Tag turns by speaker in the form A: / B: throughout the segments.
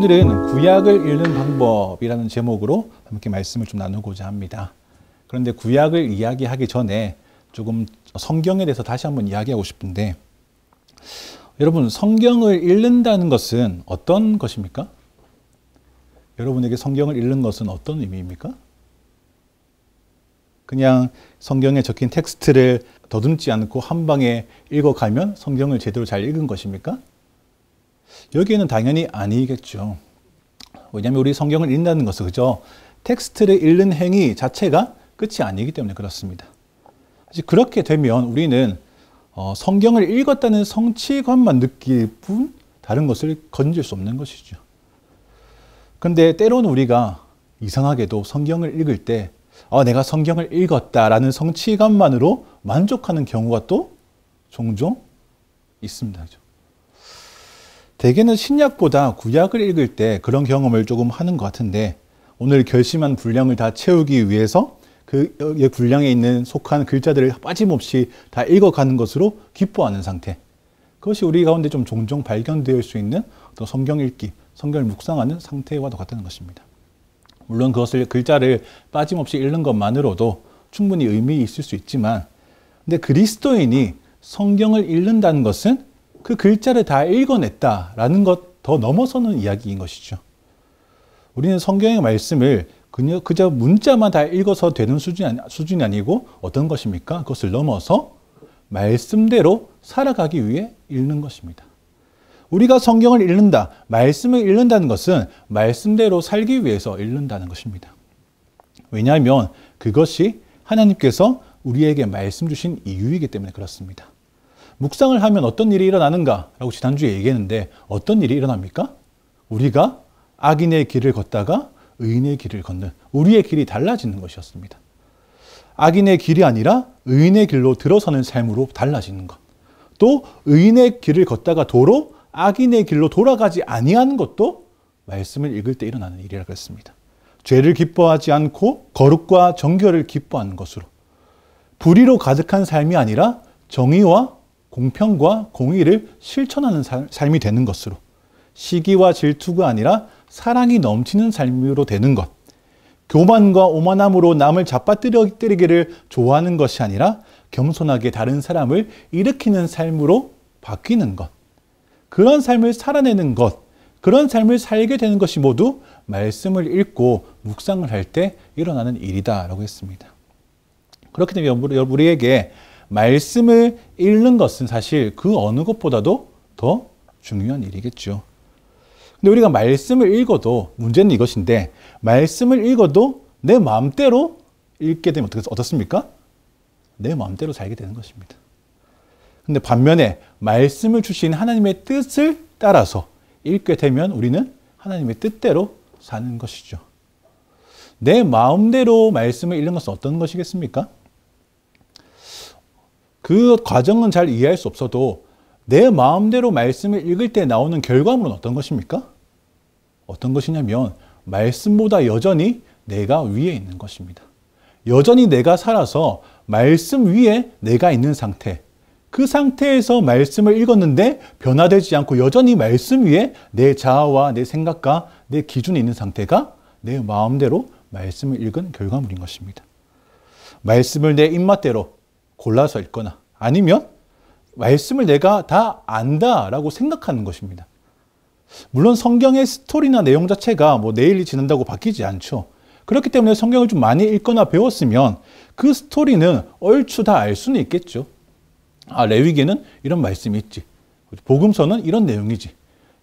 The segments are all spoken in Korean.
A: 오늘은 구약을 읽는 방법이라는 제목으로 함께 말씀을 좀 나누고자 합니다. 그런데 구약을 이야기하기 전에 조금 성경에 대해서 다시 한번 이야기하고 싶은데, 여러분, 성경을 읽는다는 것은 어떤 것입니까? 여러분에게 성경을 읽는 것은 어떤 의미입니까? 그냥 성경에 적힌 텍스트를 더듬지 않고 한 방에 읽어가면 성경을 제대로 잘 읽은 것입니까? 여기에는 당연히 아니겠죠. 왜냐하면 우리 성경을 읽는다는 것은 그저 텍스트를 읽는 행위 자체가 끝이 아니기 때문에 그렇습니다. 사실 그렇게 되면 우리는 성경을 읽었다는 성취감만 느낄 뿐 다른 것을 건질 수 없는 것이죠. 그런데 때로는 우리가 이상하게도 성경을 읽을 때 내가 성경을 읽었다라는 성취감만으로 만족하는 경우가 또 종종 있습니다. 대개는 신약보다 구약을 읽을 때 그런 경험을 조금 하는 것 같은데, 오늘 결심한 분량을 다 채우기 위해서 그 분량에 있는 속한 글자들을 빠짐없이 다 읽어가는 것으로 기뻐하는 상태, 그것이 우리 가운데 좀 종종 발견될 수 있는 어떤 성경 읽기, 성경을 묵상하는 상태와도 같다는 것입니다. 물론 그것을 글자를 빠짐없이 읽는 것만으로도 충분히 의미 있을 수 있지만, 근데 그리스도인이 성경을 읽는다는 것은 그 글자를 다 읽어냈다라는 것 더 넘어서는 이야기인 것이죠. 우리는 성경의 말씀을 그저 문자만 다 읽어서 되는 수준이 아니고 어떤 것입니까? 그것을 넘어서 말씀대로 살아가기 위해 읽는 것입니다. 우리가 성경을 읽는다, 말씀을 읽는다는 것은 말씀대로 살기 위해서 읽는다는 것입니다. 왜냐하면 그것이 하나님께서 우리에게 말씀 주신 이유이기 때문에 그렇습니다. 묵상을 하면 어떤 일이 일어나는가라고 지난주에 얘기했는데, 어떤 일이 일어납니까? 우리가 악인의 길을 걷다가 의인의 길을 걷는, 우리의 길이 달라지는 것이었습니다. 악인의 길이 아니라 의인의 길로 들어서는 삶으로 달라지는 것. 또 의인의 길을 걷다가 도로 악인의 길로 돌아가지 아니하는 것도 말씀을 읽을 때 일어나는 일이라고 했습니다. 죄를 기뻐하지 않고 거룩과 정결을 기뻐하는 것으로, 불의로 가득한 삶이 아니라 정의와 공평과 공의를 실천하는 삶이 되는 것으로, 시기와 질투가 아니라 사랑이 넘치는 삶으로 되는 것, 교만과 오만함으로 남을 잡아뜨리기를 좋아하는 것이 아니라 겸손하게 다른 사람을 일으키는 삶으로 바뀌는 것, 그런 삶을 살아내는 것, 그런 삶을 살게 되는 것이 모두 말씀을 읽고 묵상을 할 때 일어나는 일이다라고 했습니다. 그렇기 때문에 우리에게 말씀을 읽는 것은 사실 그 어느 것보다도 더 중요한 일이겠죠. 근데 우리가 말씀을 읽어도 문제는 이것인데, 말씀을 읽어도 내 마음대로 읽게 되면 어떻습니까? 내 마음대로 살게 되는 것입니다. 근데 반면에 말씀을 주신 하나님의 뜻을 따라서 읽게 되면 우리는 하나님의 뜻대로 사는 것이죠. 내 마음대로 말씀을 읽는 것은 어떤 것이겠습니까? 그 과정은 잘 이해할 수 없어도 내 마음대로 말씀을 읽을 때 나오는 결과물은 어떤 것입니까? 어떤 것이냐면 말씀보다 여전히 내가 위에 있는 것입니다. 여전히 내가 살아서 말씀 위에 내가 있는 상태, 그 상태에서 말씀을 읽었는데 변화되지 않고 여전히 말씀 위에 내 자아와 내 생각과 내 기준이 있는 상태가 내 마음대로 말씀을 읽은 결과물인 것입니다. 말씀을 내 입맛대로 골라서 읽거나 아니면 말씀을 내가 다 안다라고 생각하는 것입니다. 물론 성경의 스토리나 내용 자체가 내일이 지난다고 바뀌지 않죠. 그렇기 때문에 성경을 좀 많이 읽거나 배웠으면 그 스토리는 얼추 다 알 수는 있겠죠. 레위기에는 이런 말씀이 있지, 복음서는 이런 내용이지,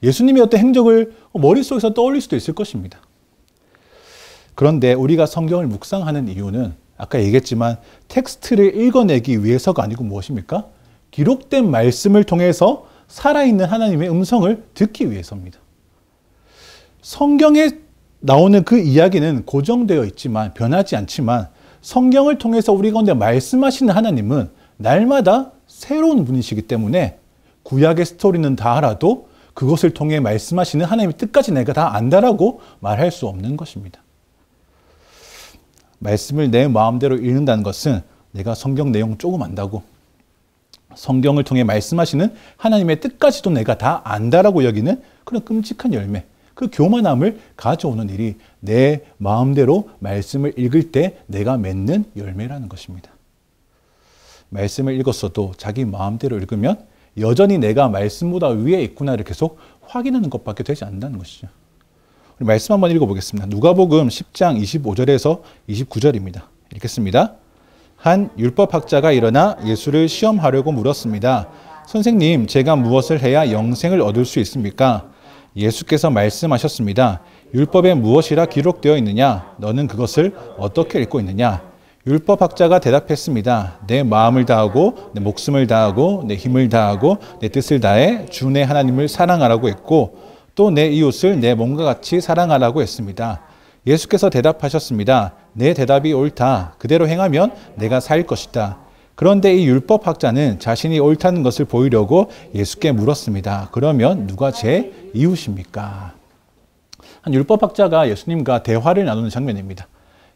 A: 예수님의 어떤 행적을 머릿속에서 떠올릴 수도 있을 것입니다. 그런데 우리가 성경을 묵상하는 이유는 아까 얘기했지만 텍스트를 읽어내기 위해서가 아니고 무엇입니까? 기록된 말씀을 통해서 살아있는 하나님의 음성을 듣기 위해서입니다. 성경에 나오는 그 이야기는 고정되어 있지만 변하지 않지만, 성경을 통해서 우리 가운데 말씀하시는 하나님은 날마다 새로운 분이시기 때문에 구약의 스토리는 다 알아도 그것을 통해 말씀하시는 하나님의 뜻까지 내가 다 안다라고 말할 수 없는 것입니다. 말씀을 내 마음대로 읽는다는 것은 내가 성경 내용 조금 안다고, 성경을 통해 말씀하시는 하나님의 뜻까지도 내가 다 안다라고 여기는 그런 끔찍한 열매, 그 교만함을 가져오는 일이 내 마음대로 말씀을 읽을 때 내가 맺는 열매라는 것입니다. 말씀을 읽었어도 자기 마음대로 읽으면 여전히 내가 말씀보다 위에 있구나를 계속 확인하는 것밖에 되지 않는다는 것이죠. 우리 말씀 한번 읽어보겠습니다. 누가복음 10장 25절에서 29절입니다. 읽겠습니다. 한 율법학자가 일어나 예수를 시험하려고 물었습니다. 선생님, 제가 무엇을 해야 영생을 얻을 수 있습니까? 예수께서 말씀하셨습니다. 율법에 무엇이라 기록되어 있느냐? 너는 그것을 어떻게 읽고 있느냐? 율법학자가 대답했습니다. 내 마음을 다하고 내 목숨을 다하고 내 힘을 다하고 내 뜻을 다해 주 내 하나님을 사랑하라고 했고 또 내 이웃을 내 몸과 같이 사랑하라고 했습니다. 예수께서 대답하셨습니다. 내 대답이 옳다. 그대로 행하면 내가 살 것이다. 그런데 이 율법학자는 자신이 옳다는 것을 보이려고 예수께 물었습니다. 그러면 누가 제 이웃입니까? 한 율법학자가 예수님과 대화를 나누는 장면입니다.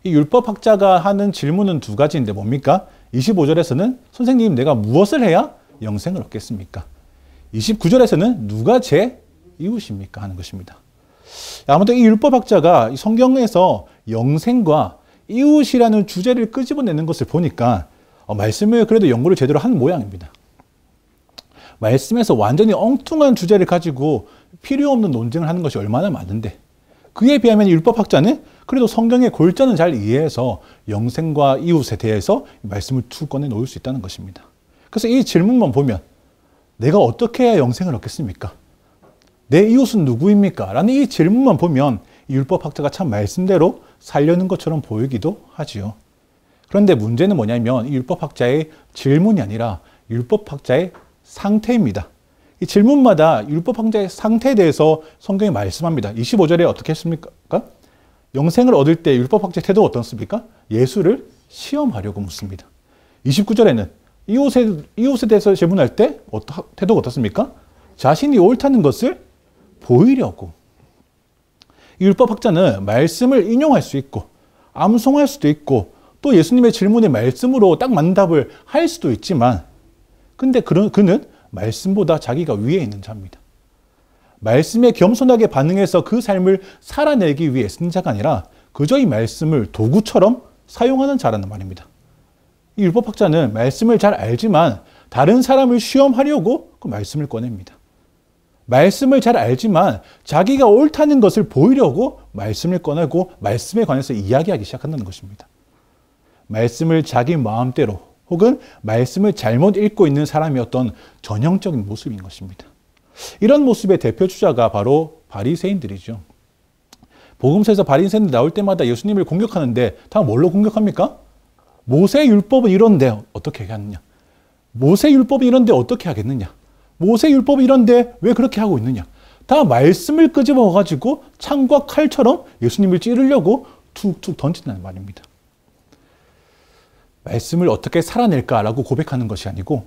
A: 이 율법학자가 하는 질문은 두 가지인데 뭡니까? 25절에서는 선생님, 내가 무엇을 해야 영생을 얻겠습니까? 29절에서는 누가 제 이웃입니까? 하는 것입니다. 아무튼 이 율법학자가 이 성경에서 영생과 이웃이라는 주제를 끄집어내는 것을 보니까 말씀을 그래도 연구를 제대로 한 모양입니다. 말씀에서 완전히 엉뚱한 주제를 가지고 필요 없는 논쟁을 하는 것이 얼마나 많은데 그에 비하면 율법학자는 그래도 성경의 골자는 잘 이해해서 영생과 이웃에 대해서 말씀을 툭 꺼내 놓을 수 있다는 것입니다. 그래서 이 질문만 보면 내가 어떻게 해야 영생을 얻겠습니까? 내 이웃은 누구입니까? 라는 이 질문만 보면 이 율법학자가 참 말씀대로 살려는 것처럼 보이기도 하지요. 그런데 문제는 뭐냐면 이 율법학자의 질문이 아니라 율법학자의 상태입니다. 이 질문마다 율법학자의 상태에 대해서 성경이 말씀합니다. 25절에 어떻게 했습니까? 영생을 얻을 때 율법학자의 태도가 어떻습니까? 예수를 시험하려고 묻습니다. 29절에는 이웃에 대해서 질문할 때 태도가 어떻습니까? 자신이 옳다는 것을 보이려고. 이 율법학자는 말씀을 인용할 수 있고 암송할 수도 있고 또 예수님의 질문에 말씀으로 딱 맞는 답을 할 수도 있지만 근데 그는 말씀보다 자기가 위에 있는 자입니다. 말씀에 겸손하게 반응해서 그 삶을 살아내기 위해 쓴 자가 아니라 그저 이 말씀을 도구처럼 사용하는 자라는 말입니다. 이 율법학자는 말씀을 잘 알지만 다른 사람을 시험하려고 그 말씀을 꺼냅니다. 말씀을 잘 알지만 자기가 옳다는 것을 보이려고 말씀을 꺼내고 말씀에 관해서 이야기하기 시작한다는 것입니다. 말씀을 자기 마음대로 혹은 말씀을 잘못 읽고 있는 사람이 어떤 전형적인 모습인 것입니다. 이런 모습의 대표 주자가 바로 바리새인들이죠. 복음서에서 바리새인들 나올 때마다 예수님을 공격하는데 다 뭘로 공격합니까? 모세 율법은 이런데 어떻게 하느냐? 모세 율법이 이런데 어떻게 하겠느냐? 모세 율법이 이런데 왜 그렇게 하고 있느냐? 다 말씀을 끄집어 가지고 창과 칼처럼 예수님을 찌르려고 툭툭 던진다는 말입니다. 말씀을 어떻게 살아낼까라고 고백하는 것이 아니고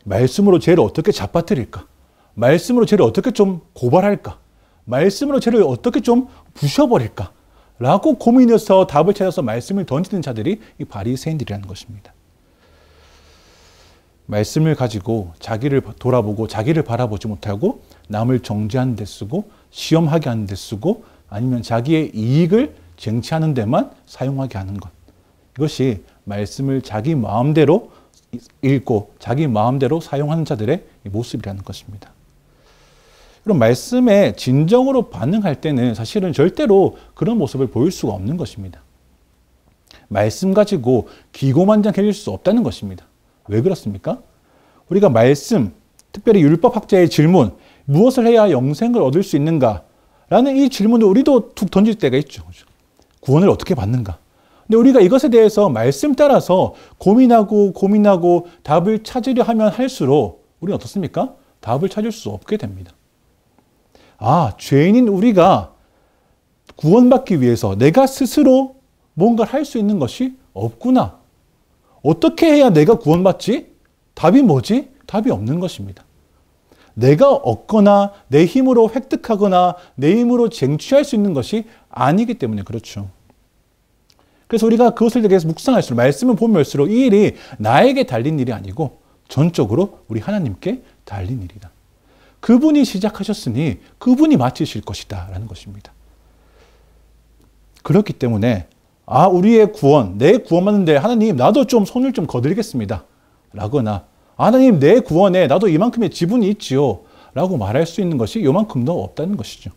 A: 말씀으로 죄를 어떻게 잡아뜨릴까? 말씀으로 죄를 어떻게 좀 고발할까? 말씀으로 죄를 어떻게 좀 부셔버릴까? 라고 고민해서 답을 찾아서 말씀을 던지는 자들이 이 바리새인들이라는 것입니다. 말씀을 가지고 자기를 돌아보고 자기를 바라보지 못하고 남을 정죄하는 데 쓰고 시험하게 하는 데 쓰고 아니면 자기의 이익을 쟁취하는 데만 사용하게 하는 것. 이것이 말씀을 자기 마음대로 읽고 자기 마음대로 사용하는 자들의 모습이라는 것입니다. 그럼 말씀에 진정으로 반응할 때는 사실은 절대로 그런 모습을 보일 수가 없는 것입니다. 말씀 가지고 기고만장해질 수 없다는 것입니다. 왜 그렇습니까? 우리가 말씀, 특별히 율법학자의 질문, 무엇을 해야 영생을 얻을 수 있는가? 라는 이 질문을 우리도 툭 던질 때가 있죠. 구원을 어떻게 받는가? 근데 우리가 이것에 대해서 말씀 따라서 고민하고 답을 찾으려 하면 할수록 우리는 어떻습니까? 답을 찾을 수 없게 됩니다. 아, 죄인인 우리가 구원받기 위해서 내가 스스로 뭔가를 할 수 있는 것이 없구나. 어떻게 해야 내가 구원받지? 답이 뭐지? 답이 없는 것입니다. 내가 얻거나 내 힘으로 획득하거나 내 힘으로 쟁취할 수 있는 것이 아니기 때문에 그렇죠. 그래서 우리가 그것을 계속 묵상할수록 말씀을 보면할수록 이 일이 나에게 달린 일이 아니고 전적으로 우리 하나님께 달린 일이다. 그분이 시작하셨으니 그분이 마치실 것이다 라는 것입니다. 그렇기 때문에 우리의 구원, 내 구원받는데 하나님 나도 좀 손을 좀 거드리겠습니다 라거나 하나님 내 구원에 나도 이만큼의 지분이 있지요 라고 말할 수 있는 것이 요만큼도 없다는 것이죠.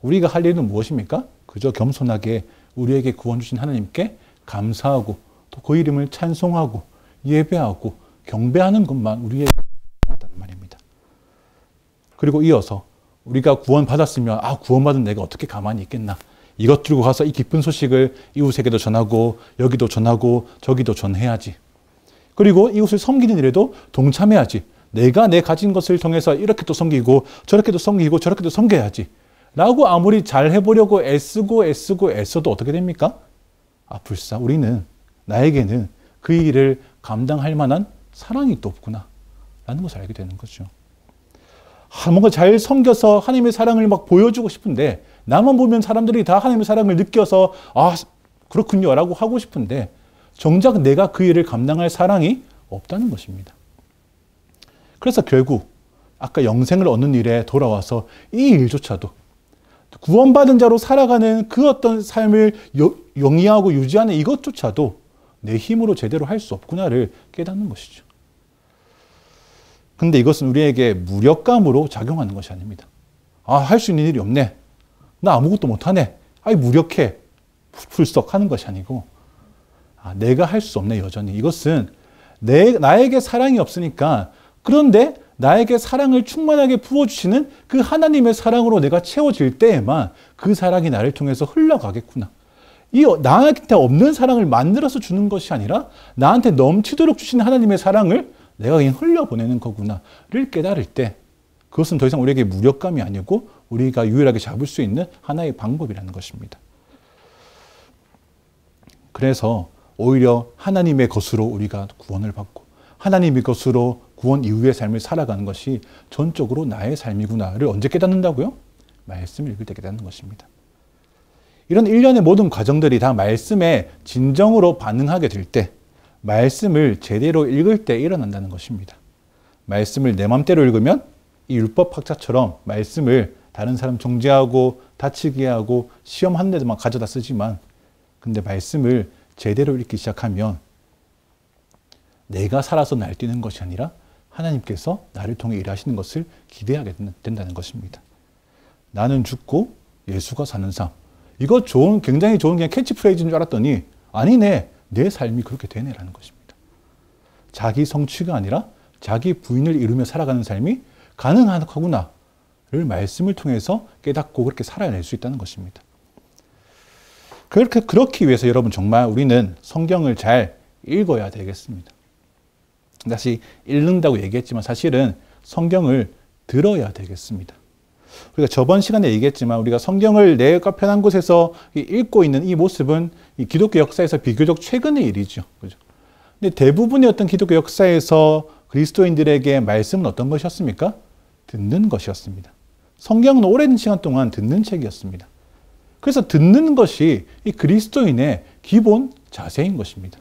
A: 우리가 할 일은 무엇입니까? 그저 겸손하게 우리에게 구원 주신 하나님께 감사하고 또 그 이름을 찬송하고 예배하고 경배하는 것만 우리에게 있다는 말입니다. 그리고 이어서 우리가 구원받았으면 구원받은 내가 어떻게 가만히 있겠나. 이것 들고 가서 이 기쁜 소식을 이웃에게도 전하고 여기도 전하고 저기도 전해야지. 그리고 이웃을 섬기는 일에도 동참해야지. 내가 내 가진 것을 통해서 이렇게도 섬기고 저렇게도 섬기고 저렇게도 섬겨야지. 라고 아무리 잘 해보려고 애써도 어떻게 됩니까? 불사 나에게는 그 일을 감당할 만한 사랑이 또 없구나 라는 것을 알게 되는 거죠. 뭔가 잘 섬겨서 하나님의 사랑을 막 보여주고 싶은데 나만 보면 사람들이 다 하나님의 사랑을 느껴서 그렇군요 라고 하고 싶은데 정작 내가 그 일을 감당할 사랑이 없다는 것입니다. 그래서 결국 아까 영생을 얻는 일에 돌아와서 이 일조차도 구원받은 자로 살아가는 그 어떤 삶을 영위하고 유지하는 이것조차도 내 힘으로 제대로 할 수 없구나를 깨닫는 것이죠. 근데 이것은 우리에게 무력감으로 작용하는 것이 아닙니다. 할 수 있는 일이 없네. 나 아무것도 못하네. 무력해. 풀썩 하는 것이 아니고 내가 할 수 없네 여전히. 이것은 나에게 사랑이 없으니까 그런데 나에게 사랑을 충만하게 부어주시는 그 하나님의 사랑으로 내가 채워질 때에만 그 사랑이 나를 통해서 흘러가겠구나. 나한테 없는 사랑을 만들어서 주는 것이 아니라 나한테 넘치도록 주시는 하나님의 사랑을 내가 그냥 흘려보내는 거구나를 깨달을 때 그것은 더 이상 우리에게 무력감이 아니고 우리가 유일하게 잡을 수 있는 하나의 방법이라는 것입니다. 그래서 오히려 하나님의 것으로 우리가 구원을 받고 하나님의 것으로 구원 이후의 삶을 살아가는 것이 전적으로 나의 삶이구나를 언제 깨닫는다고요? 말씀을 읽을 때 깨닫는 것입니다. 이런 일련의 모든 과정들이 다 말씀에 진정으로 반응하게 될 때 말씀을 제대로 읽을 때 일어난다는 것입니다. 말씀을 내 맘대로 읽으면 이 율법학자처럼 말씀을 다른 사람 정죄하고 다치게 하고 시험하는 데도만 가져다 쓰지만 근데 말씀을 제대로 읽기 시작하면 내가 살아서 날뛰는 것이 아니라 하나님께서 나를 통해 일하시는 것을 기대하게 된다는 것입니다. 나는 죽고 예수가 사는 삶. 이거 굉장히 좋은 그냥 캐치프레이즈인 줄 알았더니 아니네. 내 삶이 그렇게 되네라는 것입니다. 자기 성취가 아니라 자기 부인을 이루며 살아가는 삶이 가능하구나를 말씀을 통해서 깨닫고 그렇게 살아낼 수 있다는 것입니다. 그렇기 위해서 여러분 정말 우리는 성경을 잘 읽어야 되겠습니다. 다시 읽는다고 얘기했지만 사실은 성경을 들어야 되겠습니다. 우리가 저번 시간에 얘기했지만 우리가 성경을 내가 편한 곳에서 읽고 있는 이 모습은 이 기독교 역사에서 비교적 최근의 일이죠. 그죠? 근데 대부분의 어떤 기독교 역사에서 그리스도인들에게 말씀은 어떤 것이었습니까? 듣는 것이었습니다. 성경은 오랜 시간 동안 듣는 책이었습니다. 그래서 듣는 것이 이 그리스도인의 기본 자세인 것입니다.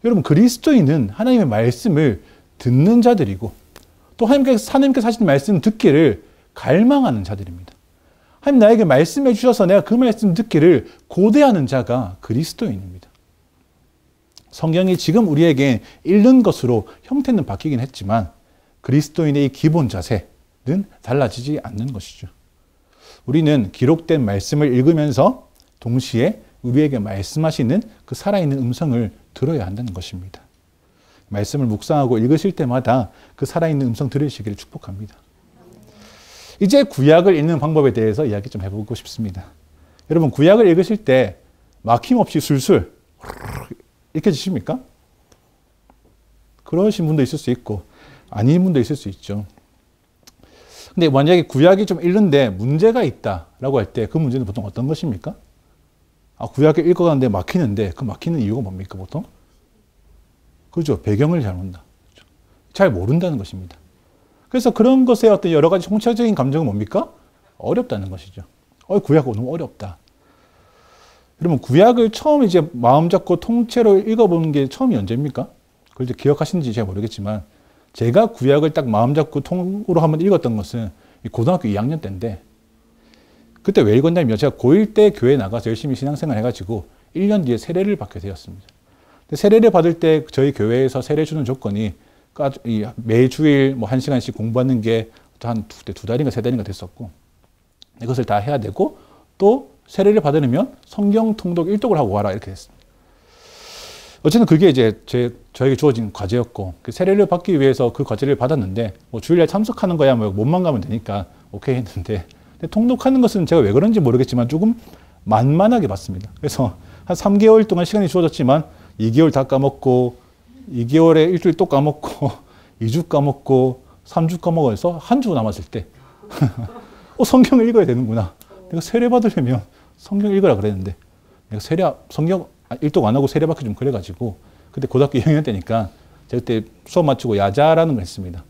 A: 여러분 그리스도인은 하나님의 말씀을 듣는 자들이고 또 하나님께서 하신 말씀 듣기를 갈망하는 자들입니다. 하나님 나에게 말씀해 주셔서 내가 그 말씀 듣기를 고대하는 자가 그리스도인입니다. 성경이 지금 우리에게 읽는 것으로 형태는 바뀌긴 했지만 그리스도인의 이 기본 자세는 달라지지 않는 것이죠. 우리는 기록된 말씀을 읽으면서 동시에 우리에게 말씀하시는 그 살아있는 음성을 들어야 한다는 것입니다. 말씀을 묵상하고 읽으실 때마다 그 살아있는 음성 들으시기를 축복합니다. 이제 구약을 읽는 방법에 대해서 이야기 좀 해보고 싶습니다. 여러분 구약을 읽으실 때 막힘없이 술술 읽혀지십니까? 그러신 분도 있을 수 있고 아닌 분도 있을 수 있죠. 근데 만약에 구약이 좀 읽는데 문제가 있다라고 할 때 그 문제는 보통 어떤 것입니까? 구약을 읽어가는데 막히는데 그 막히는 이유가 뭡니까 보통? 그죠. 배경을 잘 모른다. 잘 모른다는 것입니다. 그래서 그런 것에 어떤 여러 가지 총체적인 감정은 뭡니까? 어렵다는 것이죠. 구약 너무 어렵다. 여러분 구약을 처음 이제 마음 잡고 통째로 읽어보는 게 처음이 언제입니까? 그걸 이제 기억하시는지 잘 모르겠지만 제가 구약을 딱 마음 잡고 통으로 한번 읽었던 것은 고등학교 2학년 때인데, 그때 왜 읽었냐면 제가 고1 때 교회 나가서 열심히 신앙생활 해가지고 1년 뒤에 세례를 받게 되었습니다. 근데 세례를 받을 때 저희 교회에서 세례 주는 조건이 매주일 뭐 1시간씩 공부하는 게 한 두 달인가 세 달인가 됐었고, 이것을 다 해야 되고 또 세례를 받으려면 성경 통독 1독을 하고 와라 이렇게 됐습니다. 어쨌든 그게 이제 저에게 주어진 과제였고, 그 세례를 받기 위해서 그 과제를 받았는데, 뭐 주일날 참석하는 거야 뭐 몸만 가면 되니까 오케이 했는데, 근데 통독하는 것은 제가 왜 그런지 모르겠지만 조금 만만하게 봤습니다. 그래서 한 3개월 동안 시간이 주어졌지만 2개월 다 까먹고, 2개월에 일주일 또 까먹고, 2주 까먹고, 3주 까먹어서 한 주 남았을 때 성경을 읽어야 되는구나. 내가 세례 받으려면 성경 읽으라 그랬는데, 내가 성경 일독 안 하고 세례 받기 좀 그래가지고, 그때 고등학교 2학년 때니까 제가 그때 수업 마치고 야자라는 걸 했습니다.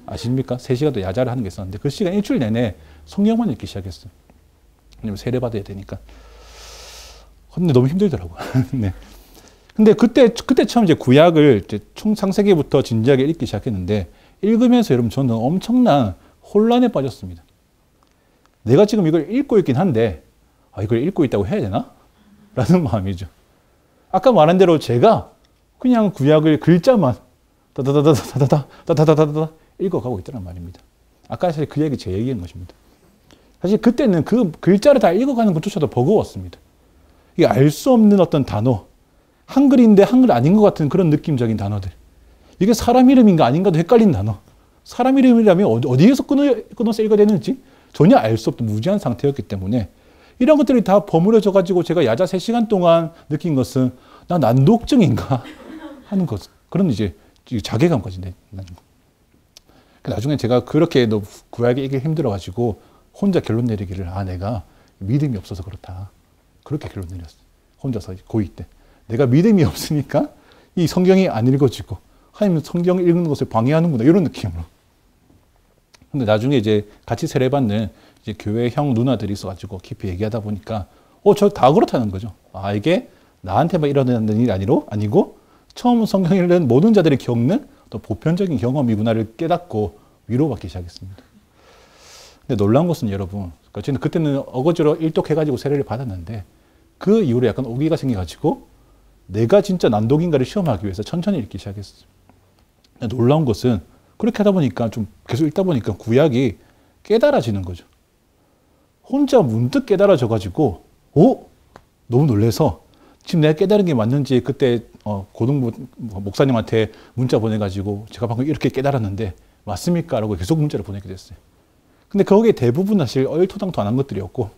A: 아십니까? 3시간 또 야자를 하는 게 있었는데, 그 시간 일주일 내내 성경만 읽기 시작했어요. 왜냐면 세례 받아야 되니까. 근데 너무 힘들더라고요. 네. 근데 그때 처음 이제 구약을 이제 창세기부터 진지하게 읽기 시작했는데, 읽으면서 여러분 저는 엄청난 혼란에 빠졌습니다. 내가 지금 이걸 읽고 있긴 한데, 이걸 읽고 있다고 해야 되나? 라는 마음이죠. 아까 말한 대로 제가 그냥 구약을 글자만 다다다다다다다다다다다 읽어가고 있다는 말입니다. 아까 사실 그 얘기 제 얘기인 것입니다. 사실 그때는 그 글자를 다 읽어가는 것조차도 버거웠습니다. 이게 알 수 없는 어떤 단어, 한글인데 한글 아닌 것 같은 그런 느낌적인 단어들. 이게 사람 이름인가 아닌가도 헷갈린 단어. 사람 이름이라면 어디에서 끊어서 읽어야 되는지 전혀 알 수 없던 무지한 상태였기 때문에, 이런 것들이 다 버무려져 가지고 제가 야자 3시간 동안 느낀 것은 나 난독증인가 하는 것. 그런 이제 자괴감까지 나는 거. 나중에 제가 그렇게 구약에 읽기 힘들어 가지고 혼자 결론 내리기를, 내가 믿음이 없어서 그렇다. 그렇게 결론 내렸어요. 혼자서 고2 때. 내가 믿음이 없으니까 이 성경이 안 읽어지고 하나님 성경 읽는 것을 방해하는구나, 이런 느낌으로. 근데 나중에 이제 같이 세례받는 이제 교회 형 누나들이 있어가지고 깊이 얘기하다 보니까, 저 다 그렇다는 거죠. 이게 나한테만 일어나는 일이 아니고 처음 성경 읽는 모든 자들이 겪는 또 보편적인 경험이구나를 깨닫고 위로받기 시작했습니다. 근데 놀라운 것은 여러분, 저는 그때는 어거지로 일독해가지고 세례를 받았는데, 그 이후로 약간 오기가 생겨가지고 내가 진짜 난독인가를 시험하기 위해서 천천히 읽기 시작했어요. 놀라운 것은 그렇게 하다 보니까, 좀 계속 읽다 보니까 구약이 깨달아지는 거죠. 혼자 문득 깨달아져가지고, 너무 놀라서 지금 내가 깨달은 게 맞는지 그때 고등부 목사님한테 문자 보내가지고, 제가 방금 이렇게 깨달았는데 맞습니까? 라고 계속 문자를 보내게 됐어요. 근데 거기에 대부분 사실 얼토당토 안 한 것들이었고,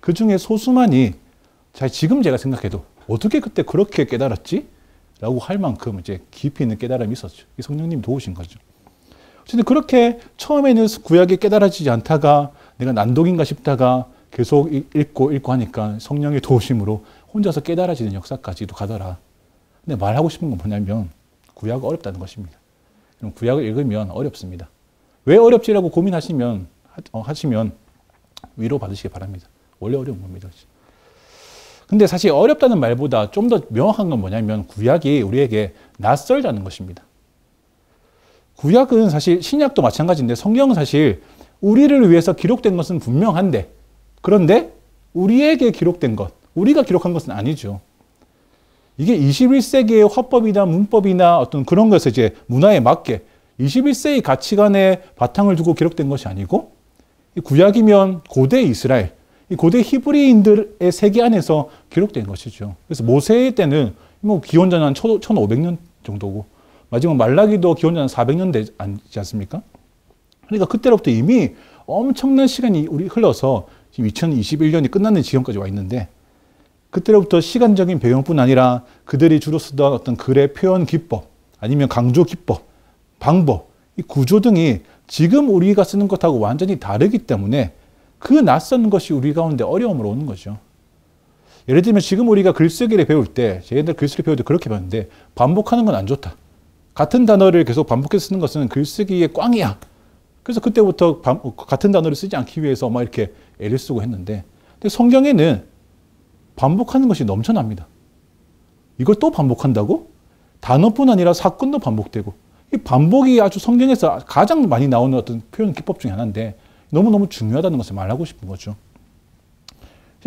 A: 그 중에 소수만이 지금 제가 생각해도 어떻게 그때 그렇게 깨달았지? 라고 할 만큼 이제 깊이 있는 깨달음이 있었죠. 이 성령님 도우신 거죠. 어쨌든 그렇게 처음에는 구약이 깨달아지지 않다가 내가 난독인가 싶다가 계속 읽고 하니까 성령의 도우심으로 혼자서 깨달아지는 역사까지도 가더라. 근데 말하고 싶은 건 뭐냐면, 구약은 어렵다는 것입니다. 그럼 구약을 읽으면 어렵습니다. 왜 어렵지라고 고민하시면 위로 받으시기 바랍니다. 원래 어려운 겁니다. 근데 사실 어렵다는 말보다 좀 더 명확한 건 뭐냐면, 구약이 우리에게 낯설다는 것입니다. 구약은 사실 신약도 마찬가지인데, 성경은 사실 우리를 위해서 기록된 것은 분명한데, 그런데 우리에게 기록된 것, 우리가 기록한 것은 아니죠. 이게 21세기의 화법이나 문법이나 어떤 그런 것에 이제 문화에 맞게 21세기 가치관에 바탕을 두고 기록된 것이 아니고, 이 구약이면 고대 이스라엘, 이 고대 히브리인들의 세계 안에서 기록된 것이죠. 그래서 모세 때는 뭐 기원전 한 1500년 정도고, 마지막 말라기도 기원전 400년 되지 않습니까? 그러니까 그때로부터 이미 엄청난 시간이 흘러서 지금 2021년이 끝나는 지경까지 와 있는데, 그때로부터 시간적인 배경뿐 아니라 그들이 주로 쓰던 어떤 글의 표현 기법, 아니면 강조 기법, 방법, 이 구조 등이 지금 우리가 쓰는 것하고 완전히 다르기 때문에 그 낯선 것이 우리 가운데 어려움으로 오는 거죠. 예를 들면 지금 우리가 글쓰기를 배울 때, 제 옛날 글쓰기 배울 때 그렇게 봤는데, 반복하는 건 안 좋다. 같은 단어를 계속 반복해서 쓰는 것은 글쓰기의 꽝이야. 그래서 그때부터 같은 단어를 쓰지 않기 위해서 막 이렇게 애를 쓰고 했는데, 근데 성경에는 반복하는 것이 넘쳐납니다. 이걸 또 반복한다고? 단어뿐 아니라 사건도 반복되고, 이 반복이 아주 성경에서 가장 많이 나오는 어떤 표현 기법 중에 하나인데 너무너무 중요하다는 것을 말하고 싶은 거죠.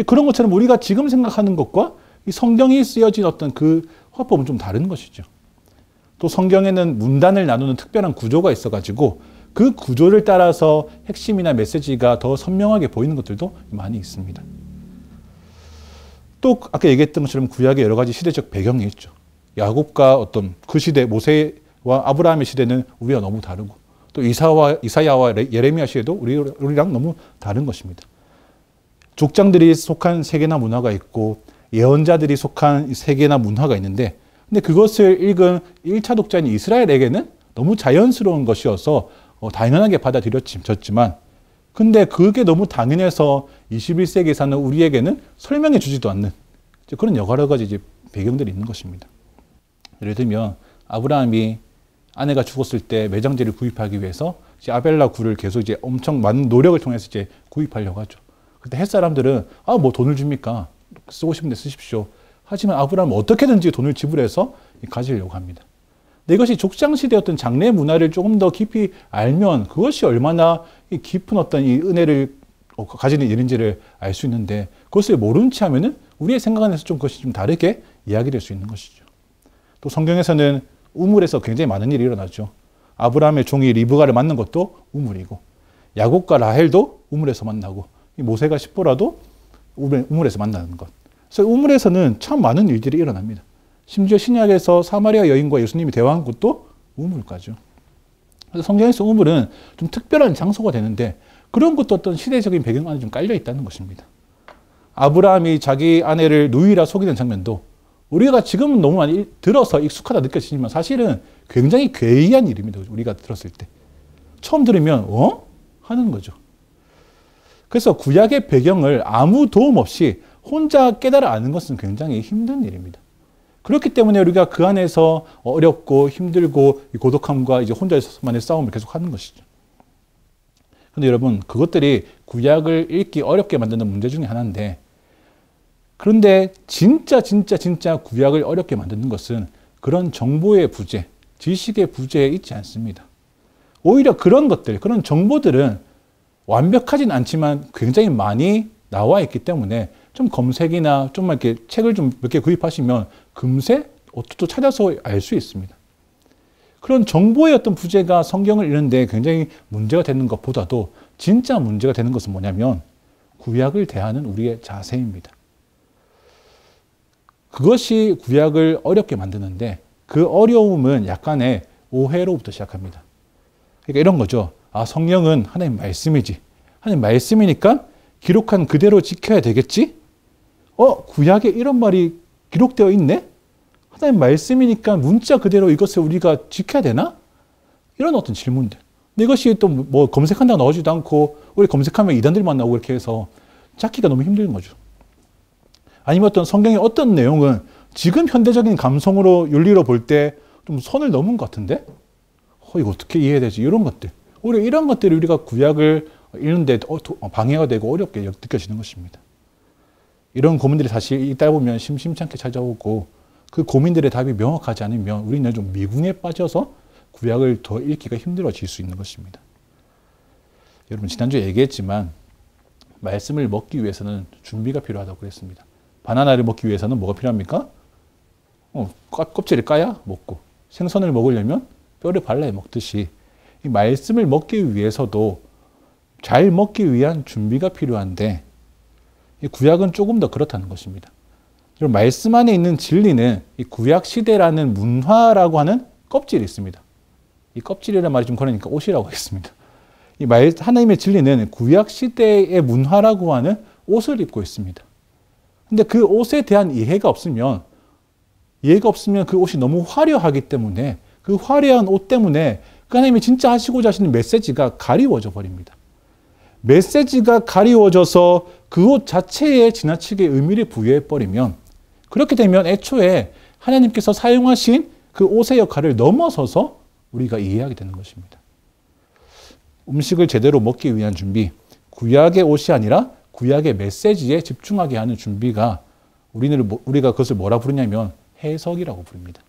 A: 그런 것처럼 우리가 지금 생각하는 것과 이 성경이 쓰여진 어떤 그 화법은 좀 다른 것이죠. 또 성경에는 문단을 나누는 특별한 구조가 있어가지고 그 구조를 따라서 핵심이나 메시지가 더 선명하게 보이는 것들도 많이 있습니다. 또 아까 얘기했던 것처럼 구약의 여러 가지 시대적 배경이 있죠. 야곱과 어떤 그 시대 모세와 아브라함의 시대는 우리와 너무 다르고 또 이사야와 예레미야 시대도 우리랑 너무 다른 것입니다. 족장들이 속한 세계나 문화가 있고 예언자들이 속한 세계나 문화가 있는데 근데 그것을 읽은 1차 독자인 이스라엘에게는 너무 자연스러운 것이어서 당연하게 받아들여졌지만 근데 그게 너무 당연해서 21세기에 사는 우리에게는 설명해 주지도 않는 그런 여러 가지 이제 배경들이 있는 것입니다. 예를 들면 아브라함이 아내가 죽었을 때 매장재를 구입하기 위해서 이제 아벨라 굴을 계속 이제 엄청 많은 노력을 통해서 이제 구입하려고 하죠. 그때 햇 사람들은 뭐 돈을 줍니까? 쓰고 싶은데 쓰십시오. 하지만 아브라함은 어떻게든지 돈을 지불해서 가지려고 합니다. 근데 이것이 족장시대의 어떤 장래 문화를 조금 더 깊이 알면 그것이 얼마나 깊은 어떤 이 은혜를 가지는 일인지를 알 수 있는데 그것을 모른 채 하면은 우리의 생각 안에서 좀 그것이 좀 다르게 이야기될 수 있는 것이죠. 또 성경에서는 우물에서 굉장히 많은 일이 일어나죠. 아브라함의 종이 리브가를 만난 것도 우물이고 야곱과 라헬도 우물에서 만나고 모세가 십보라도 우물에서 만나는 것. 그래서 우물에서는 참 많은 일들이 일어납니다. 심지어 신약에서 사마리아 여인과 예수님이 대화한 곳도 우물가죠. 그래서 성경에서 우물은 좀 특별한 장소가 되는데 그런 것도 어떤 시대적인 배경 안에 좀 깔려 있다는 것입니다. 아브라함이 자기 아내를 누이라 속이는 장면도 우리가 지금은 너무 많이 들어서 익숙하다 느껴지지만 사실은 굉장히 괴이한 일입니다. 우리가 들었을 때. 처음 들으면 하는 거죠. 그래서 구약의 배경을 아무 도움 없이 혼자 깨달아 아는 것은 굉장히 힘든 일입니다. 그렇기 때문에 우리가 그 안에서 어렵고 힘들고 고독함과 이제 혼자서만의 싸움을 계속 하는 것이죠. 그런데 여러분, 그것들이 구약을 읽기 어렵게 만드는 문제 중에 하나인데, 그런데 진짜 구약을 어렵게 만드는 것은 그런 정보의 부재, 지식의 부재에 있지 않습니다. 오히려 그런 것들, 그런 정보들은 완벽하진 않지만 굉장히 많이 나와 있기 때문에 좀 검색이나 좀 이렇게 책을 좀 몇 개 구입하시면 금세 또 찾아서 알 수 있습니다. 그런 정보의 어떤 부재가 성경을 읽는데 굉장히 문제가 되는 것보다도 진짜 문제가 되는 것은 뭐냐면 구약을 대하는 우리의 자세입니다. 그것이 구약을 어렵게 만드는데 그 어려움은 약간의 오해로부터 시작합니다. 그러니까 이런 거죠. 성령은 하나님 말씀이지. 하나님 말씀이니까 기록한 그대로 지켜야 되겠지? 구약에 이런 말이 기록되어 있네? 하나님 말씀이니까 문자 그대로 이것을 우리가 지켜야 되나? 이런 어떤 질문들. 근데 이것이 또 뭐 검색한다고 나오지도 않고, 우리 검색하면 이단들만 나오고 이렇게 해서 찾기가 너무 힘든 거죠. 아니면 어떤 성경의 어떤 내용은 지금 현대적인 감성으로 윤리로 볼 때 좀 선을 넘은 것 같은데? 이거 어떻게 이해해야 되지? 이런 것들. 오히려 이런 것들이 우리가 구약을 읽는데 방해가 되고 어렵게 느껴지는 것입니다. 이런 고민들이 사실 읽다 보면 심심찮게 찾아오고 그 고민들의 답이 명확하지 않으면 우리는 좀 미궁에 빠져서 구약을 더 읽기가 힘들어질 수 있는 것입니다. 여러분, 지난주에 얘기했지만 말씀을 먹기 위해서는 준비가 필요하다고 그랬습니다. 바나나를 먹기 위해서는 뭐가 필요합니까? 껍질을 까야 먹고, 생선을 먹으려면 뼈를 발라야 먹듯이 이 말씀을 먹기 위해서도 잘 먹기 위한 준비가 필요한데 이 구약은 조금 더 그렇다는 것입니다. 여러분, 말씀 안에 있는 진리는 이 구약 시대라는 문화라고 하는 껍질이 있습니다. 이 껍질이라는 말이 좀 그러니까 옷이라고 하겠습니다. 하나님의 진리는 구약 시대의 문화라고 하는 옷을 입고 있습니다. 근데 그 옷에 대한 이해가 없으면 그 옷이 너무 화려하기 때문에 그 화려한 옷 때문에 그 하나님이 진짜 하시고자 하시는 메시지가 가리워져 버립니다. 메시지가 가리워져서 그 옷 자체에 지나치게 의미를 부여해 버리면, 그렇게 되면 애초에 하나님께서 사용하신 그 옷의 역할을 넘어서서 우리가 이해하게 되는 것입니다. 음식을 제대로 먹기 위한 준비, 구약의 옷이 아니라 구약의 메시지에 집중하게 하는 준비가 우리가 그것을 뭐라 부르냐면 해석이라고 부릅니다.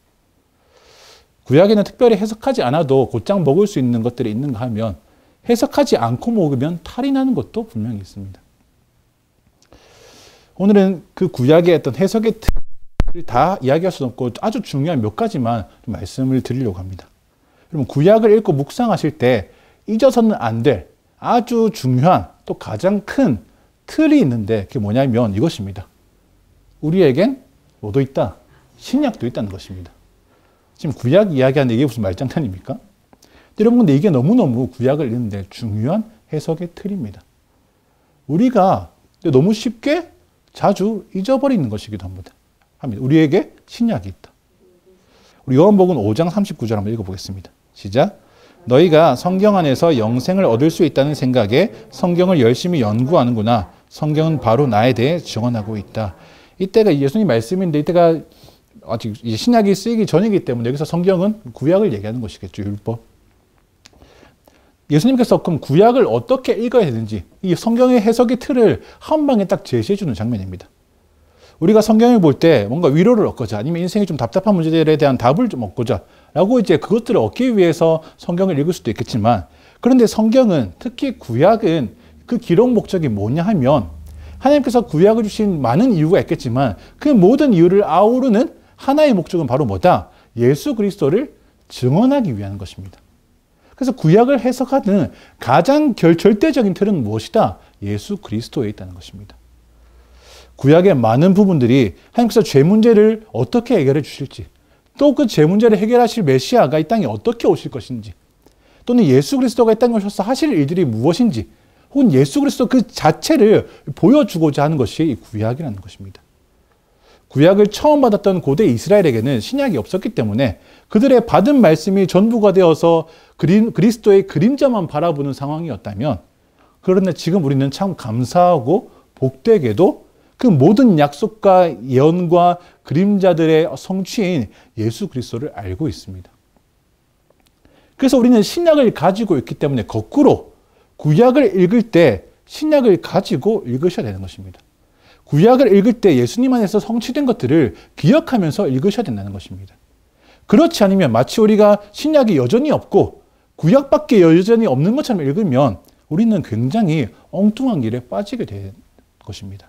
A: 구약에는 특별히 해석하지 않아도 곧장 먹을 수 있는 것들이 있는가 하면 해석하지 않고 먹으면 탈이 나는 것도 분명히 있습니다. 오늘은 그 구약의 어떤 해석의 틀을 다 이야기할 수는 없고 아주 중요한 몇 가지만 좀 말씀을 드리려고 합니다. 여러분, 구약을 읽고 묵상하실 때 잊어서는 안 될 아주 중요한 또 가장 큰 틀이 있는데 그게 뭐냐면 이것입니다. 우리에겐 뭐도 있다? 신약도 있다는 것입니다. 지금 구약 이야기하는데 이게 무슨 말장난입니까? 여러분, 근데 이게 너무너무 구약을 읽는데 중요한 해석의 틀입니다. 우리가 너무 쉽게 자주 잊어버리는 것이기도 합니다. 우리에게 신약이 있다. 우리 요한복음 5장 39절 한번 읽어보겠습니다. 시작. 너희가 성경 안에서 영생을 얻을 수 있다는 생각에 성경을 열심히 연구하는구나. 성경은 바로 나에 대해 증언하고 있다. 이때가 예수님 말씀인데 이때가 아직 신약이 쓰이기 전이기 때문에 여기서 성경은 구약을 얘기하는 것이겠죠. 율법. 예수님께서 그럼 구약을 어떻게 읽어야 되는지 이 성경의 해석의 틀을 한 방에 딱 제시해 주는 장면입니다. 우리가 성경을 볼 때 뭔가 위로를 얻고자 아니면 인생이 좀 답답한 문제들에 대한 답을 좀 얻고자 라고 이제 그것들을 얻기 위해서 성경을 읽을 수도 있겠지만, 그런데 성경은 특히 구약은 그 기록 목적이 뭐냐 하면 하나님께서 구약을 주신 많은 이유가 있겠지만 그 모든 이유를 아우르는 하나의 목적은 바로 뭐다? 예수 그리스도를 증언하기 위한 것입니다. 그래서 구약을 해석하는 가장 절대적인 틀은 무엇이다? 예수 그리스도에 있다는 것입니다. 구약의 많은 부분들이 하나님께서 죄 문제를 어떻게 해결해 주실지, 또 그 죄 문제를 해결하실 메시아가 이 땅에 어떻게 오실 것인지, 또는 예수 그리스도가 이 땅에 오셔서 하실 일들이 무엇인지, 혹은 예수 그리스도 그 자체를 보여주고자 하는 것이 이 구약이라는 것입니다. 구약을 처음 받았던 고대 이스라엘에게는 신약이 없었기 때문에 그들의 받은 말씀이 전부가 되어서 그리스도의 그림자만 바라보는 상황이었다면, 그런데 지금 우리는 참 감사하고 복되게도 그 모든 약속과 예언과 그림자들의 성취인 예수 그리스도를 알고 있습니다. 그래서 우리는 신약을 가지고 있기 때문에 거꾸로 구약을 읽을 때 신약을 가지고 읽으셔야 되는 것입니다. 구약을 읽을 때 예수님 안에서 성취된 것들을 기억하면서 읽으셔야 된다는 것입니다. 그렇지 않으면 마치 우리가 신약이 여전히 없고 구약밖에 여전히 없는 것처럼 읽으면 우리는 굉장히 엉뚱한 길에 빠지게 될 것입니다.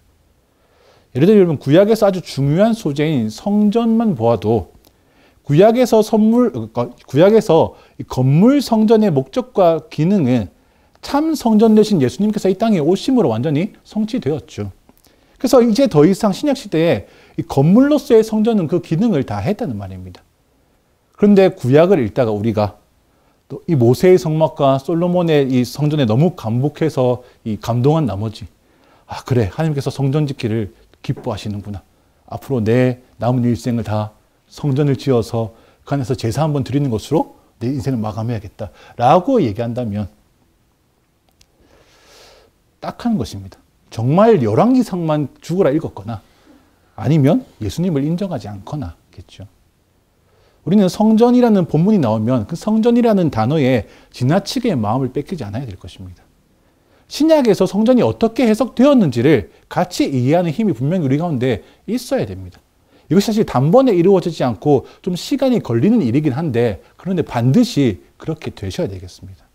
A: 예를 들어 여러분, 구약에서 아주 중요한 소재인 성전만 보아도 구약에서 건물 성전의 목적과 기능은 참 성전 되신 예수님께서 이 땅에 오심으로 완전히 성취되었죠. 그래서 이제 더 이상 신약 시대에 이 건물로서의 성전은 그 기능을 다 했다는 말입니다. 그런데 구약을 읽다가 우리가 또 이 모세의 성막과 솔로몬의 이 성전에 너무 감복해서 이 감동한 나머지, 아 그래, 하나님께서 성전 짓기를 기뻐하시는구나. 앞으로 내 남은 일생을 다 성전을 지어서 그 안에서 제사 한번 드리는 것으로 내 인생을 마감해야겠다 라고 얘기한다면 딱 하는 것입니다. 정말 열왕기상만 죽으라 읽었거나 아니면 예수님을 인정하지 않거나겠죠. 우리는 성전이라는 본문이 나오면 그 성전이라는 단어에 지나치게 마음을 뺏기지 않아야 될 것입니다. 신약에서 성전이 어떻게 해석되었는지를 같이 이해하는 힘이 분명히 우리 가운데 있어야 됩니다. 이것이 사실 단번에 이루어지지 않고 좀 시간이 걸리는 일이긴 한데, 그런데 반드시 그렇게 되셔야 되겠습니다.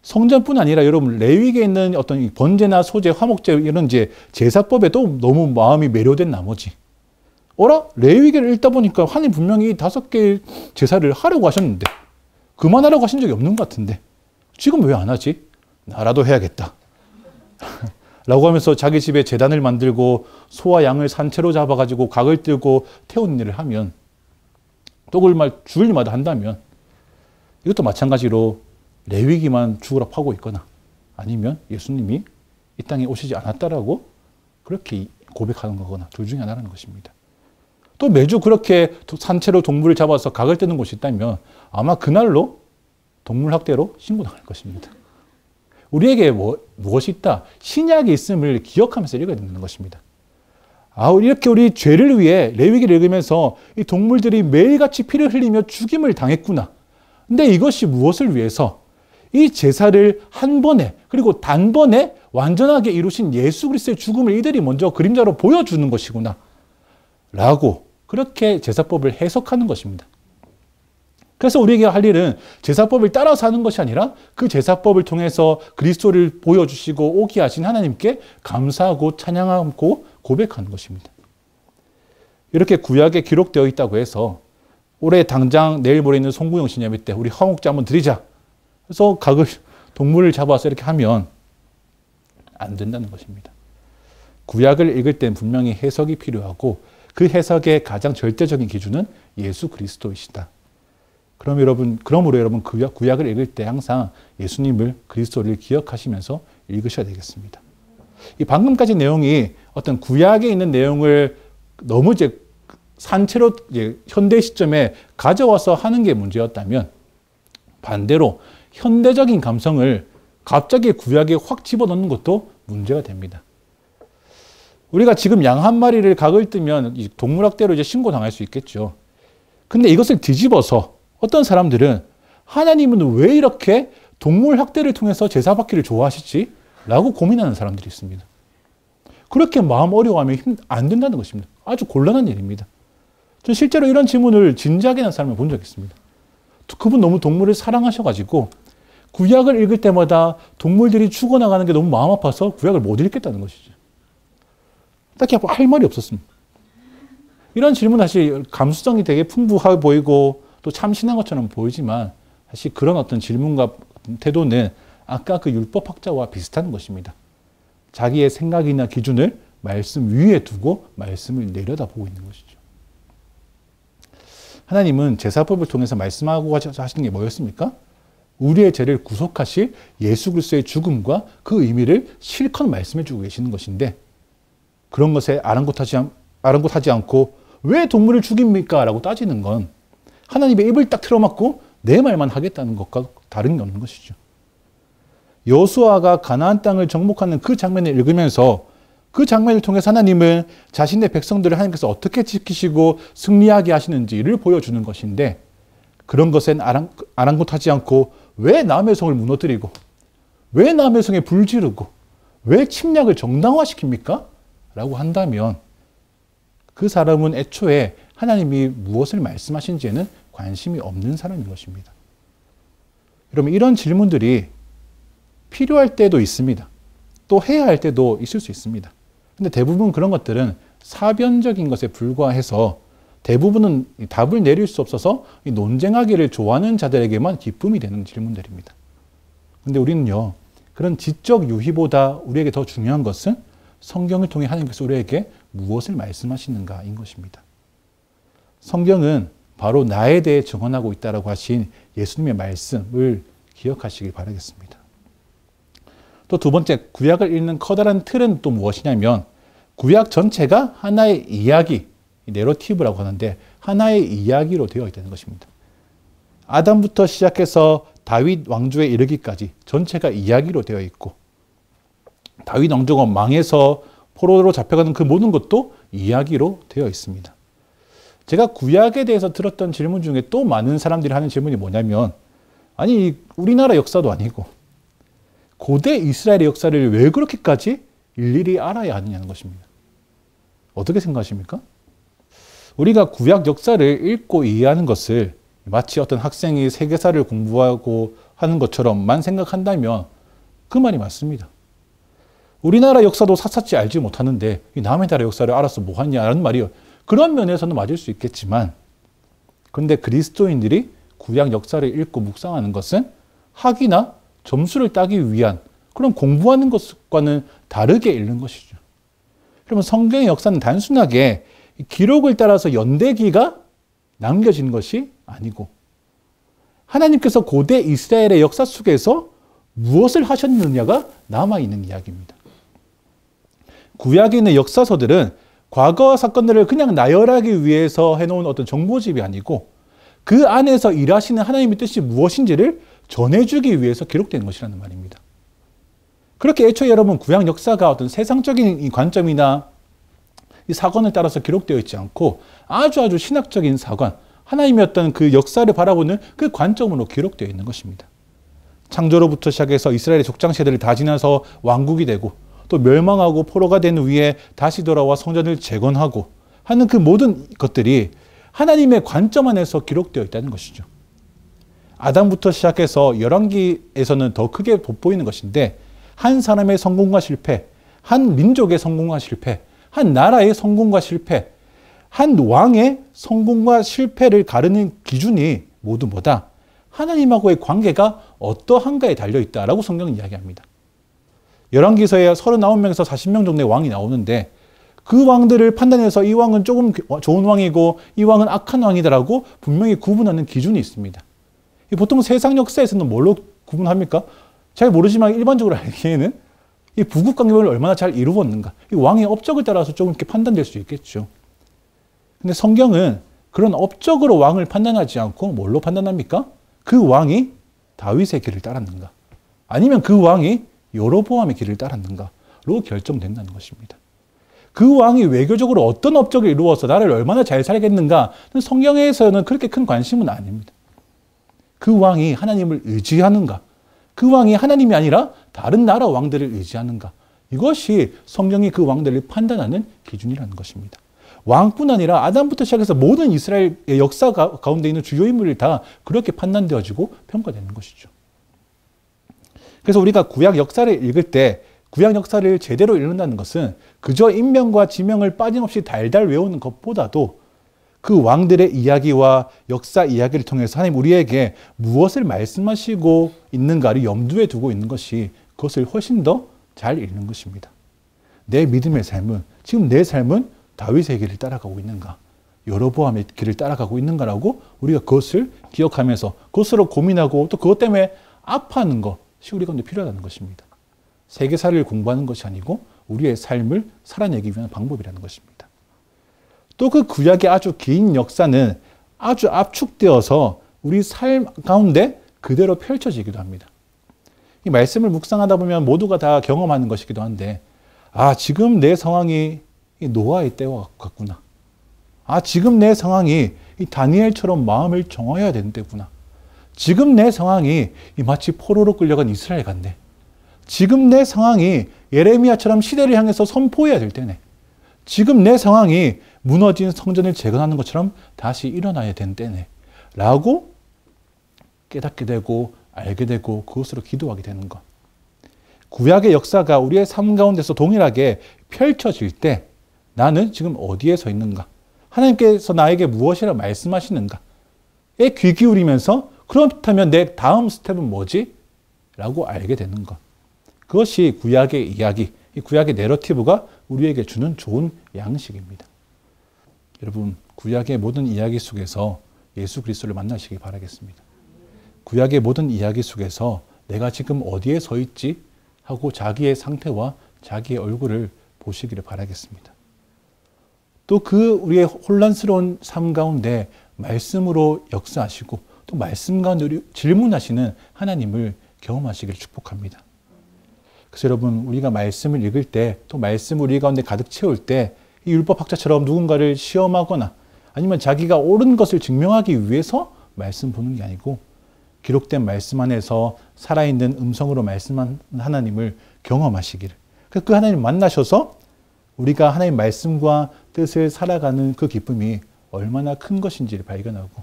A: 성전뿐 아니라 여러분, 레위기에 있는 어떤 번제나 소제, 화목제 이런 이제 제사법에도 너무 마음이 매료된 나머지, 레위기를 읽다 보니까 하나님 분명히 5개의 제사를 하려고 하셨는데 그만하라고 하신 적이 없는 것 같은데 지금 왜 안 하지? 나라도 해야겠다 라고 하면서 자기 집에 제단을 만들고 소와 양을 산채로 잡아가지고 각을 들고 태우는 일을 하면, 떡을 죽을 일마다 한다면, 이것도 마찬가지로 레위기만 죽으라 파고 있거나 아니면 예수님이 이 땅에 오시지 않았다라고 그렇게 고백하는 거거나 둘 중에 하나라는 것입니다. 또 매주 그렇게 산채로 동물을 잡아서 각을 뜨는 곳이 있다면 아마 그날로 동물학대로 신고당할 것입니다. 우리에게 무엇이 있다? 신약이 있음을 기억하면서 읽어야 되는 것입니다. 이렇게 우리 죄를 위해 레위기를 읽으면서 이 동물들이 매일같이 피를 흘리며 죽임을 당했구나. 근데 이것이 무엇을 위해서? 이 제사를 한 번에, 그리고 단번에 완전하게 이루신 예수 그리스도의 죽음을 이들이 먼저 그림자로 보여주는 것이구나 라고 그렇게 제사법을 해석하는 것입니다. 그래서 우리에게 할 일은 제사법을 따라서 하는 것이 아니라 그 제사법을 통해서 그리스도를 보여주시고 오게 하신 하나님께 감사하고 찬양하고 고백하는 것입니다. 이렇게 구약에 기록되어 있다고 해서 올해 당장 내일 모레 있는 송구영 신예배 때 우리 화목제 한번 드리자. 그래서 각을 동물을 잡아서 이렇게 하면 안 된다는 것입니다. 구약을 읽을 땐 분명히 해석이 필요하고 그 해석의 가장 절대적인 기준은 예수 그리스도이시다. 그러므로 여러분 구약을 읽을 때 항상 예수님을 그리스도를 기억하시면서 읽으셔야 되겠습니다. 이 방금까지 내용이 어떤 구약에 있는 내용을 너무 이제 산채로 현대 시점에 가져와서 하는 게 문제였다면 반대로 현대적인 감성을 갑자기 구약에 확 집어넣는 것도 문제가 됩니다. 우리가 지금 양 한 마리를 각을 뜨면 동물학대로 이제 신고당할 수 있겠죠. 근데 이것을 뒤집어서 어떤 사람들은 하나님은 왜 이렇게 동물 학대를 통해서 제사 받기를 좋아하시지? 라고 고민하는 사람들이 있습니다. 그렇게 마음 어려워하면 안 된다는 것입니다. 아주 곤란한 일입니다. 전 실제로 이런 질문을 진지하게 하는 사람을 본 적이 있습니다. 그분 너무 동물을 사랑하셔가지고 구약을 읽을 때마다 동물들이 죽어나가는 게 너무 마음 아파서 구약을 못 읽겠다는 것이죠. 딱히 할 말이 없었습니다. 이런 질문은 사실 감수성이 되게 풍부해 보이고 또 참신한 것처럼 보이지만 사실 그런 어떤 질문과 태도는 아까 그 율법학자와 비슷한 것입니다. 자기의 생각이나 기준을 말씀 위에 두고 말씀을 내려다보고 있는 것이죠. 하나님은 제사법을 통해서 말씀하고 하시는 게 뭐였습니까? 우리의 죄를 구속하실 예수 그리스도의 죽음과 그 의미를 실컷 말씀해 주고 계시는 것인데 그런 것에 아랑곳하지 않고 왜 동물을 죽입니까? 라고 따지는 건 하나님의 입을 딱 틀어막고 내 말만 하겠다는 것과 다른 게 없는 것이죠. 여호수아가 가나안 땅을 정복하는 그 장면을 읽으면서 그 장면을 통해서 하나님은 자신의 백성들을 하나님께서 어떻게 지키시고 승리하게 하시는지를 보여주는 것인데 그런 것엔 아랑곳하지 않고 왜 남의 성을 무너뜨리고 왜 남의 성에 불 지르고 왜 침략을 정당화시킵니까? 라고 한다면 그 사람은 애초에 하나님이 무엇을 말씀하신지에는 관심이 없는 사람인 것입니다. 여러분 이런 질문들이 필요할 때도 있습니다. 또 해야 할 때도 있을 수 있습니다. 근데 대부분 그런 것들은 사변적인 것에 불과해서 대부분은 답을 내릴 수 없어서 논쟁하기를 좋아하는 자들에게만 기쁨이 되는 질문들입니다. 근데 우리는요, 그런 지적 유희보다 우리에게 더 중요한 것은 성경을 통해 하나님께서 우리에게 무엇을 말씀하시는가인 것입니다. 성경은 바로 나에 대해 증언하고 있다라고 하신 예수님의 말씀을 기억하시길 바라겠습니다. 또 두 번째, 구약을 읽는 커다란 틀은 또 무엇이냐면 구약 전체가 하나의 이야기, 내러티브라고 하는데 하나의 이야기로 되어 있다는 것입니다. 아담부터 시작해서 다윗 왕조에 이르기까지 전체가 이야기로 되어 있고 다윗 왕조가 망해서 포로로 잡혀가는 그 모든 것도 이야기로 되어 있습니다. 제가 구약에 대해서 들었던 질문 중에 또 많은 사람들이 하는 질문이 뭐냐면 아니 우리나라 역사도 아니고 고대 이스라엘의 역사를 왜 그렇게까지 일일이 알아야 하느냐는 것입니다. 어떻게 생각하십니까? 우리가 구약 역사를 읽고 이해하는 것을 마치 어떤 학생이 세계사를 공부하고 하는 것처럼만 생각한다면 그 말이 맞습니다. 우리나라 역사도 샅샅이 알지 못하는데 남의 나라 역사를 알아서 뭐하냐라는 말이요. 그런 면에서는 맞을 수 있겠지만 그런데 그리스도인들이 구약 역사를 읽고 묵상하는 것은 학위나 점수를 따기 위한 그런 공부하는 것과는 다르게 읽는 것이죠. 그러면 성경의 역사는 단순하게 기록을 따라서 연대기가 남겨진 것이 아니고 하나님께서 고대 이스라엘의 역사 속에서 무엇을 하셨느냐가 남아있는 이야기입니다. 구약에 있는 역사서들은 과거 사건들을 그냥 나열하기 위해서 해놓은 어떤 정보집이 아니고 그 안에서 일하시는 하나님의 뜻이 무엇인지를 전해주기 위해서 기록된 것이라는 말입니다. 그렇게 애초에 여러분 구약 역사가 어떤 세상적인 관점이나 이 사건을 따라서 기록되어 있지 않고 아주 신학적인 사관, 하나님의 어떤 그 역사를 바라보는 그 관점으로 기록되어 있는 것입니다. 창조로부터 시작해서 이스라엘의 족장 세대를 다 지나서 왕국이 되고 또 멸망하고 포로가 된 후에 다시 돌아와 성전을 재건하고 하는 그 모든 것들이 하나님의 관점 안에서 기록되어 있다는 것이죠. 아담부터 시작해서 열왕기에서는 더 크게 돋보이는 것인데 한 사람의 성공과 실패, 한 민족의 성공과 실패, 한 나라의 성공과 실패, 한 왕의 성공과 실패를 가르는 기준이 모두 뭐다? 하나님하고의 관계가 어떠한가에 달려있다라고 성경은 이야기합니다. 열왕기서에 39명에서 40명 정도의 왕이 나오는데 그 왕들을 판단해서 이 왕은 조금 좋은 왕이고 이 왕은 악한 왕이다라고 분명히 구분하는 기준이 있습니다. 보통 세상 역사에서는 뭘로 구분합니까? 잘 모르지만 일반적으로 알기에는 이 부국간격을 얼마나 잘 이루었는가, 이 왕의 업적을 따라서 조금 이렇게 판단될 수 있겠죠. 근데 성경은 그런 업적으로 왕을 판단하지 않고 뭘로 판단합니까? 그 왕이 다윗의 길을 따랐는가, 아니면 그 왕이 여로보암의 길을 따랐는가로 결정된다는 것입니다. 그 왕이 외교적으로 어떤 업적을 이루어서 나를 얼마나 잘 살겠는가는 성경에서는 그렇게 큰 관심은 아닙니다. 그 왕이 하나님을 의지하는가, 그 왕이 하나님이 아니라 다른 나라 왕들을 의지하는가, 이것이 성경이 그 왕들을 판단하는 기준이라는 것입니다. 왕뿐 아니라 아담부터 시작해서 모든 이스라엘의 역사 가운데 있는 주요 인물이 다 그렇게 판단되어지고 평가되는 것이죠. 그래서 우리가 구약 역사를 읽을 때 구약 역사를 제대로 읽는다는 것은 그저 인명과 지명을 빠짐없이 달달 외우는 것보다도 그 왕들의 이야기와 역사 이야기를 통해서 하나님 우리에게 무엇을 말씀하시고 있는가를 염두에 두고 있는 것이 그것을 훨씬 더 잘 읽는 것입니다. 내 믿음의 삶은, 지금 내 삶은 다윗의 길을 따라가고 있는가, 여로보암의 길을 따라가고 있는가라고 우리가 그것을 기억하면서 그것으로 고민하고 또 그것 때문에 아파하는 것이 우리 가운데 필요하다는 것입니다. 세계사를 공부하는 것이 아니고 우리의 삶을 살아내기 위한 방법이라는 것입니다. 또 그 구약의 아주 긴 역사는 아주 압축되어서 우리 삶 가운데 그대로 펼쳐지기도 합니다. 이 말씀을 묵상하다 보면 모두가 다 경험하는 것이기도 한데, 아, 지금 내 상황이 노아의 때와 같구나. 아, 지금 내 상황이 이 다니엘처럼 마음을 정화해야 되는 때구나. 지금 내 상황이 마치 포로로 끌려간 이스라엘 같네. 지금 내 상황이 예레미야처럼 시대를 향해서 선포해야 될 때네. 지금 내 상황이 무너진 성전을 재건하는 것처럼 다시 일어나야 되는 때네. 라고 깨닫게 되고 알게 되고 그것으로 기도하게 되는 것. 구약의 역사가 우리의 삶 가운데서 동일하게 펼쳐질 때 나는 지금 어디에 서 있는가? 하나님께서 나에게 무엇이라 말씀하시는가에 귀 기울이면서 그렇다면 내 다음 스텝은 뭐지? 라고 알게 되는 것. 그것이 구약의 이야기, 이 구약의 내러티브가 우리에게 주는 좋은 양식입니다. 여러분, 구약의 모든 이야기 속에서 예수 그리스도를 만나시기 바라겠습니다. 구약의 모든 이야기 속에서 내가 지금 어디에 서 있지? 하고 자기의 상태와 자기의 얼굴을 보시기를 바라겠습니다. 또 그 우리의 혼란스러운 삶 가운데 말씀으로 역사하시고 또 말씀 가운데 질문하시는 하나님을 경험하시기를 축복합니다. 그래서 여러분, 우리가 말씀을 읽을 때 또 말씀을 우리 가운데 가득 채울 때 이 율법학자처럼 누군가를 시험하거나 아니면 자기가 옳은 것을 증명하기 위해서 말씀 보는 게 아니고 기록된 말씀 안에서 살아있는 음성으로 말씀한 하나님을 경험하시기를, 그 하나님 만나셔서 우리가 하나님 말씀과 뜻을 살아가는 그 기쁨이 얼마나 큰 것인지를 발견하고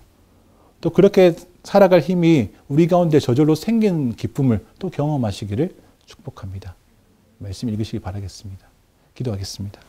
A: 또 그렇게 살아갈 힘이 우리 가운데 저절로 생기는 기쁨을 또 경험하시기를 축복합니다. 말씀 읽으시기 바라겠습니다. 기도하겠습니다.